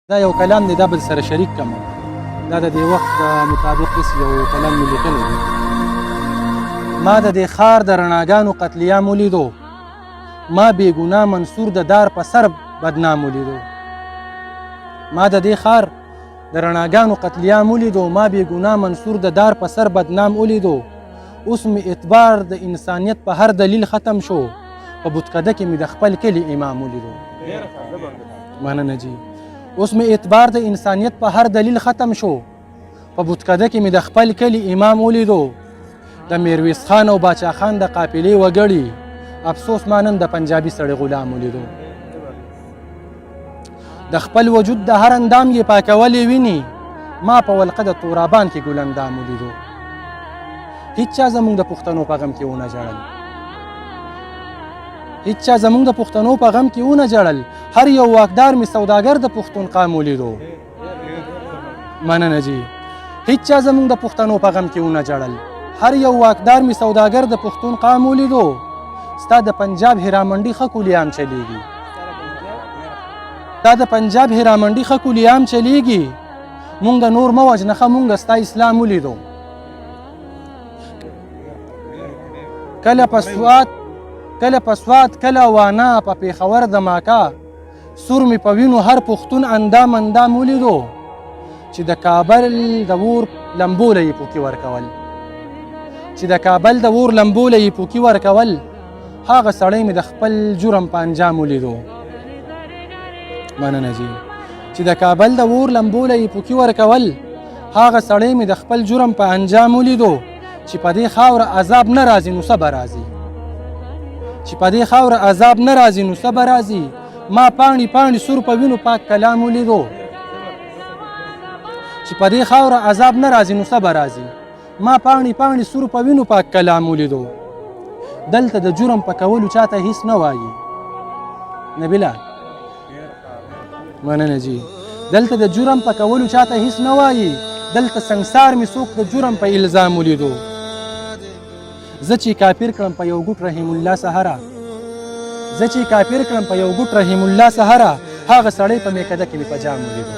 دا یو کلام دی، دا بل سره شریک کړم. دا د دې وخت مطابق داسې یو کلام مې لیکلی دی. ما د دې ښار د رڼاګانو قتلیام ولیدو، ما بېګناه منصور د دار په سر بدنام ولیدو. ما د دې ښار د رڼاګانو قتلیام ولیدو، ما بېګناه منصور د دار په سر بدنام ولیدو. اوس مې اعتبار د انسانیت په هر دلیل ختم شو، په بتکده کې مې د خپل کلي امام ولیدو. مننه جی. اوس مې اعتبار د انسانیت په هر دلیل ختم شو، په بتکده کې مې د خپل کلي امام ولیدو. د میرویس خان او باچا خان د قافلې وګړي، افسوس ما نن د پنجابي سړی غلام ولیدو. د خپل وجود د هر اندام یې پاکولې ویني، ما په ولقه د تورابان کې ګل اندام ولیدو. هیڅ چا زموږ د پښتنو په غم کې ونه ژړل، هیڅ چا زموږ د پښتنو په غم کې ونه ژړل. هر یو واکدار مې سوداګر د پښتونخوا ولیدو. مننه جی. هیڅ چا زموږ د پښتنو په غم کې ونه ژړل، هر یو واکدار مې سوداګر د پښتونخوا ولیدو. ستا د پنجاب هیرامنډي ښه کولیام چلیږي، ستا د پنجاب هیرامنډي ښه کولیام چلیږي. مونږ د نور مه وژنه ښه، مونږ ستا اسلام ولیدو. کله په سوات کله وانا، په پېښور د ماکا سور مې په وینو هر پښتون اندام اندام ولیدو. چې د کابل د اور لمبوله یې پوکي ورکول، چې د کابل د اور لمبوله یې پوکي ورکول، هغه سړی مې د خپل جرم په انجام ولیدو. مننه جی. چې د کابل د اور لمبوله یې پوکي ورکول، هغه سړی مې د خپل جرم په انجام ولیدو. چې په دې خاوره عذاب نه راځي نو څه به راځي، چې په دې خاوره عذاب نه راځي نو څه به راځي. ما پاڼې پاڼې سور په وینو پاک کلام ولیدو. چې په دې خاوره عذاب نه راځي نو څه به راځي. ما پاڼې پاڼې سور په وینو پاک کلام ولیدو. دلته د جرم په کولو چاته هیڅ نه وایي نبیله. مننه جی. دلته د جرم په کولو چاته هیڅ نه وایي. دلته سنګسار مې څوک د جرم په الزام ولیدو. زه چې کافر کړم په یو ګوټ رحیم الله سهره، زه چې کافر کړم په یو ګوټ رحیم الله سهره، هغه سړی په میکده کې مې په جام ولیدو.